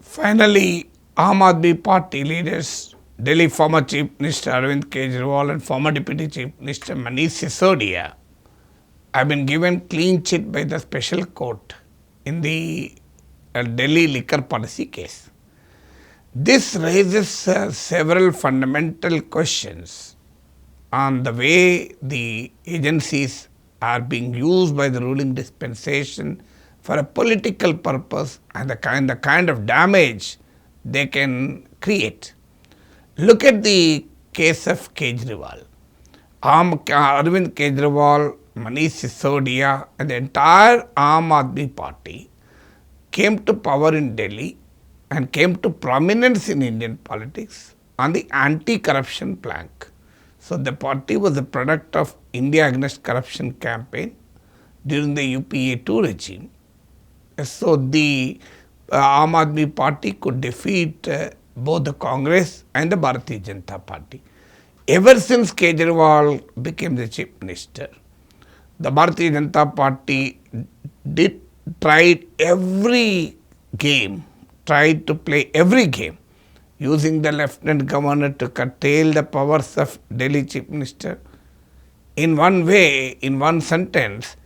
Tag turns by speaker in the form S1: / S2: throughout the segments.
S1: Finally, Aam Aadmi Party leaders, Delhi former Chief Minister ArvindKejriwal and former Deputy Chief Minister Manish Sisodia, have been given clean chit by the special court in the Delhi liquor policy case. This raises several fundamental questions on the way the agencies are being used by the ruling dispensation for a political purpose and the kind of damage they can create. Look at the case of Kejriwal. Arvind Kejriwal, Manish Sisodia and the entire Aam Aadmi Party came to power in Delhi and came to prominence in Indian politics on the anti-corruption plank. So the party was a product of India Against Corruption campaign during the UPA 2 regime. So the Aam Aadmi Party could defeat both the Congress and the Bharatiya Janata Party. Ever since Kejriwal became the Chief Minister, the Bharatiya Janata Party tried to play every game, using the Lieutenant Governor to curtail the powers of Delhi Chief Minister. In one way, in one sentence,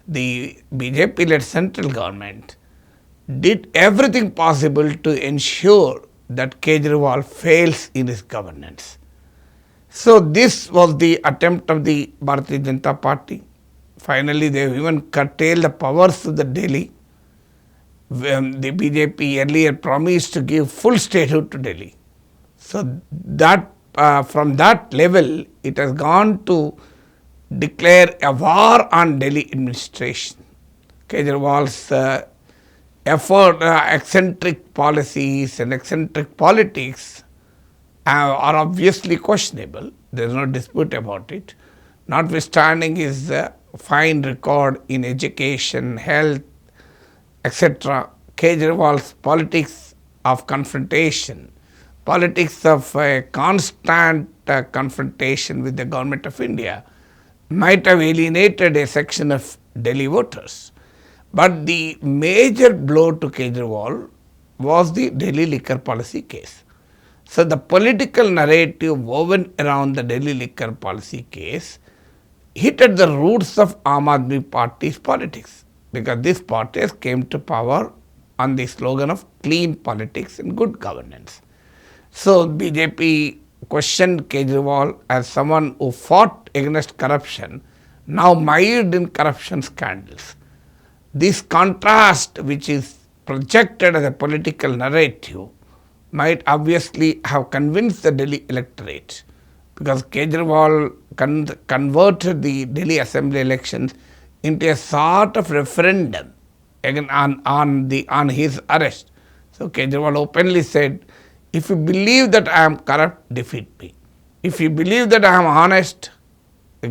S1: the BJP-led central government did everything possible to ensure that Kejriwal fails in his governance. So this was the attempt of the Bharatiya Janata Party. Finally, they even curtailed the powers of the Delhi. The BJP earlier promised to give full statehood to Delhi. So that from that level, it has gone to declare a war on Delhi administration. Kejriwal's eccentric policies and eccentric politics are obviously questionable. There is no dispute about it. Notwithstanding his fine record in education, health, etc., Kejriwal's politics of confrontation, politics of constant confrontation with the government of India might have alienated a section of Delhi voters. But the major blow to Kejriwal was the Delhi liquor policy case. So the political narrative woven around the Delhi liquor policy case hit at the roots of Aam Aadmi Party's politics, because this party came to power on the slogan of clean politics and good governance. So BJP questioned Kejriwal as someone who fought against corruption, now mired in corruption scandals. This contrast, which is projected as a political narrative, might obviously have convinced the Delhi electorate, because Kejriwal converted the Delhi assembly elections into a sort of referendum again on his arrest. So Kejriwal openly said, if you believe that I am corrupt, defeat me. If you believe that I am honest,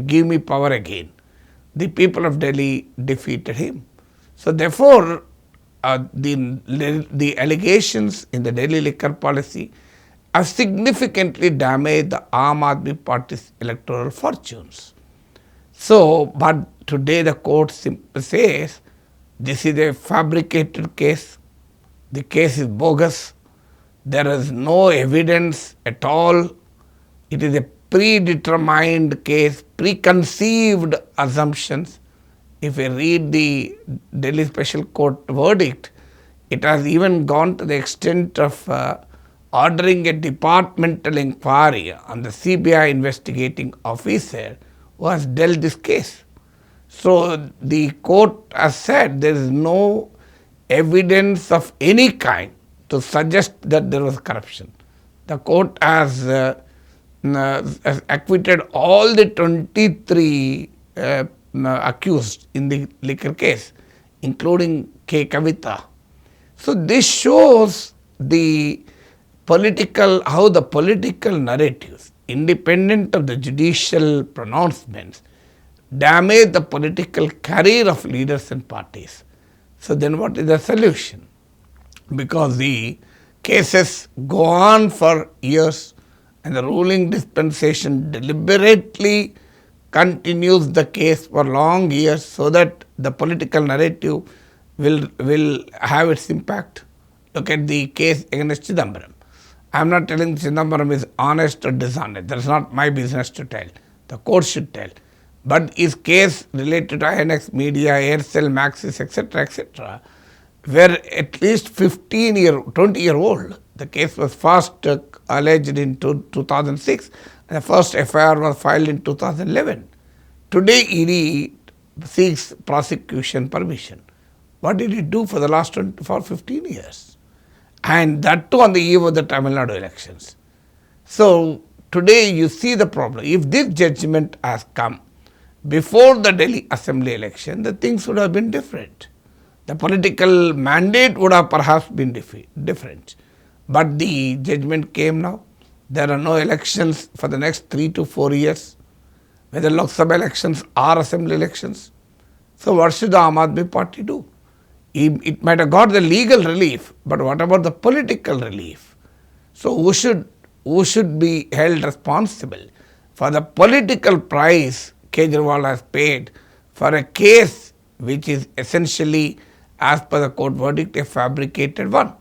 S1: give me power again. The people of Delhi defeated him. So therefore, the allegations in the Delhi liquor policy have significantly damaged the Aam Aadmi Party's electoral fortunes. So, but today the court simply says, this is a fabricated case, the case is bogus, there is no evidence at all, it is a predetermined case, preconceived assumptions. If we read the Delhi Special Court verdict, it has even gone to the extent of ordering a departmental inquiry on the CBI investigating officer who has dealt this case. So the court has said there is no evidence of any kind to suggest that there was corruption. The court has acquitted all the 23 accused in the liquor case, including KKavitha. So this shows how the political narratives, independent of the judicial pronouncements, damage the political career of leaders and parties. So then what is the solution? Because the cases go on for years and the ruling dispensation deliberately continues the case for long years so that the political narrative will have its impact. Look at the case against Chidambaram. I am not telling Chidambaram is honest or dishonest. That is not my business to tell. The court should tell. But his case related to INX Media, Aircel, Maxis, etc., were at least 20-year-old. The case was first alleged in 2006 and the first FIR was filed in 2011. Today ED seeks prosecution permission. What did it do for the last 15 years? And that too on the eve of the Tamil Nadu elections. So today you see the problem. If this judgment has come before the Delhi Assembly election, the things would have been different. The political mandate would have perhaps been different. But the judgment came now. There are no elections for the next 3 to 4 years, whether Lok Sabha elections or Assembly elections. So what should the Aam Aadmi Party do? It might have got the legal relief, but what about the political relief? So who should be held responsible for the political price Kejriwal has paid for a case which is essentially, as per the court verdict, a fabricated one?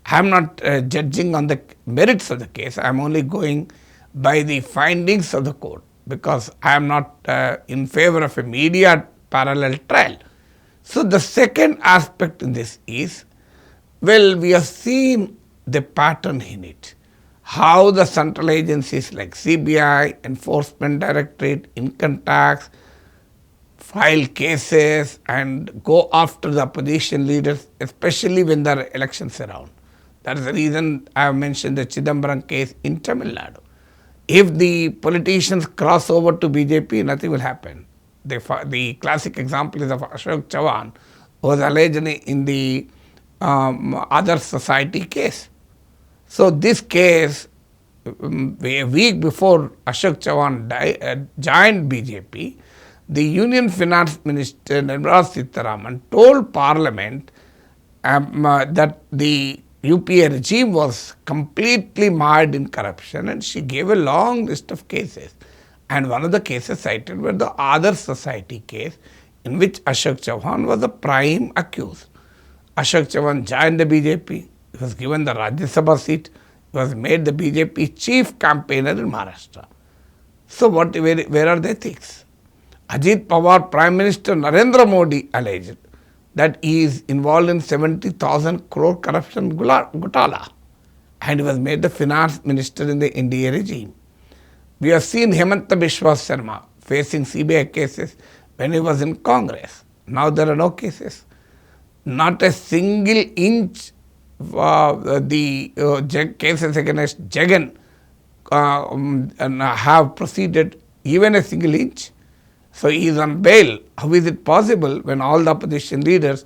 S1: I am not judging on the merits of the case. I am only going by the findings of the court, because I am not in favor of a media parallel trial. So the second aspect in this is, well, we have seen the pattern in it. How the central agencies like CBI, Enforcement Directorate, Income Tax file cases and go after the opposition leaders, especially when there are elections around. That is the reason I have mentioned the Chidambaram case in Tamil Nadu. If the politicians cross over to BJP, nothing will happen. The classic example is of Ashok Chavan, who was alleged in the other society case. So this case, a week before Ashok Chavan joined BJP, the Union Finance Minister Nirmala Sitharaman told Parliament that the UPA regime was completely mired in corruption, and she gave a long list of cases. And one of the cases cited were the other society case, in which Ashok Chavan was the prime accused. Ashok Chavan joined the BJP, he was given the Rajya Sabha seat, he was made the BJP chief campaigner in Maharashtra. So where are the ethics? Ajit Pawar, Prime Minister Narendra Modi alleged that he is involved in 70,000 crore corruption gutala, and he was made the finance minister in the NDA regime. We have seen Hemanta Biswa Sarma facing CBI cases when he was in Congress. Now there are no cases. Not a single inch the cases against Jagan have proceeded, even a single inch. So he is on bail. How is it possible when all the opposition leaders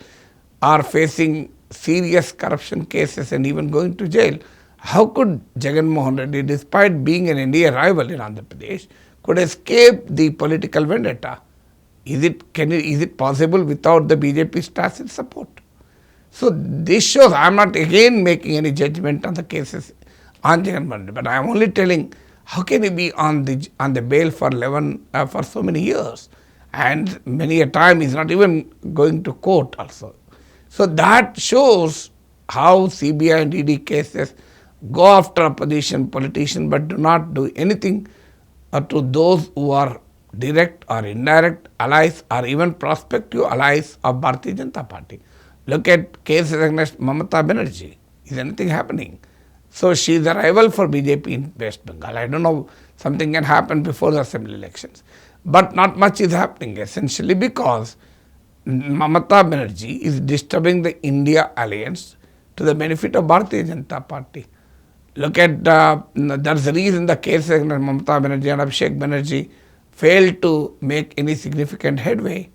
S1: are facing serious corruption cases and even going to jail? How could Jagan Mohan Reddy, despite being an NDA rival in Andhra Pradesh, could escape the political vendetta? Is it possible without the BJP's tacit support? So this shows, I am not again making any judgment on the cases on Jagan Mohan Reddy, but I am only telling, how can he be on the bail for for so many years, and many a time he is not even going to court also. So that shows how CBI and ED cases go after opposition politicians but do not do anything to those who are direct or indirect allies or even prospective allies of Bharatiya Janata Party. Look at cases against Mamata Banerjee. Is anything happening? So she is a rival for BJP in West Bengal. I don't know, something can happen before the assembly elections. But not much is happening, essentially because Mamata Banerjee is disturbing the India alliance to the benefit of Bharatiya Janata Party. Look at, that's the reason the cases against Mamata Banerjee and Abhishek Banerjee failed to make any significant headway.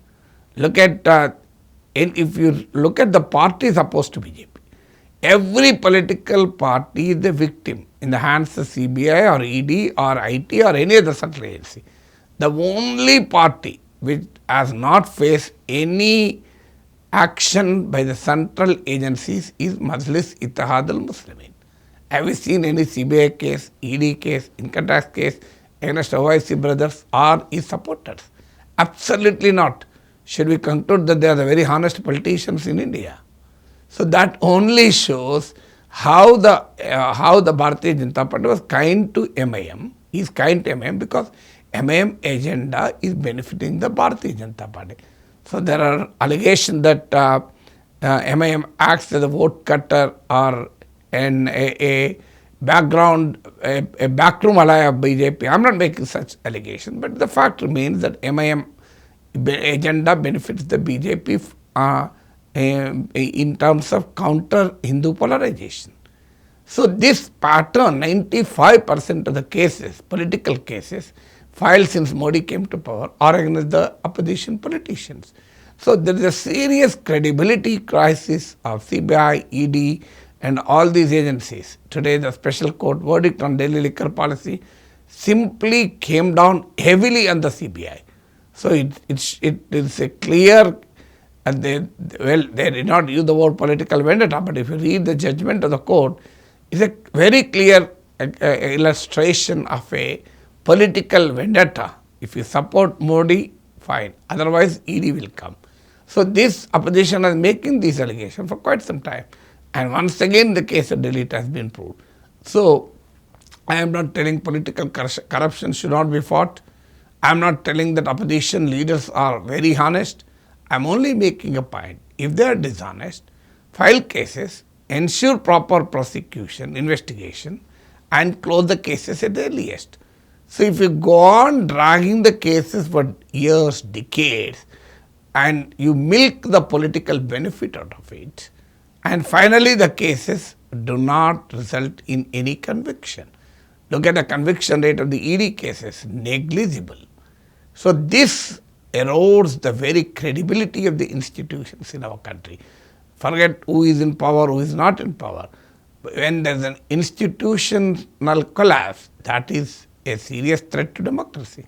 S1: Look at, if you look at the parties opposed to BJP, every political party is the victim in the hands of CBI or ED or IT or any other central agency. The only party which has not faced any action by the central agencies is Majlis Ittihad al-Muslimin. Have you seen any CBI case, ED case, income tax case against OIC brothers or his supporters? Absolutely not. Should we conclude that they are the very honest politicians in India? So that only shows how the Bharatiya Janata Party was kind to MIM, is kind to MIM because MIM agenda is benefiting the Bharatiya Janata Party. So there are allegations that MIM acts as a vote cutter or a background, a backroom ally of BJP. I am not making such allegations, but the fact remains that MIM agenda benefits the BJP in terms of counter Hindu polarization. So this pattern, 95% of the cases, political cases, filed since Modi came to power are against the opposition politicians. So there is a serious credibility crisis of CBI, ED and all these agencies. Today the special court verdict on Delhi liquor policy simply came down heavily on the CBI. So it is a clear, and they did not use the word political vendetta, but if you read the judgment of the court, it's a very clear illustration of a political vendetta. If you support Modi, fine. Otherwise, ED will come. So this opposition is making these allegations for quite some time. And once again, the case of Delhi has been proved. So I am not telling political corruption should not be fought. I am not telling that opposition leaders are very honest. I am only making a point. If they are dishonest, file cases, ensure proper prosecution, investigation, and close the cases at the earliest. So if you go on dragging the cases for years, decades, and you milk the political benefit out of it, and finally the cases do not result in any conviction. Look at the conviction rate of the ED cases, negligible. So this erodes the very credibility of the institutions in our country. Forget who is in power, who is not in power. When there is an institutional collapse, that is a serious threat to democracy.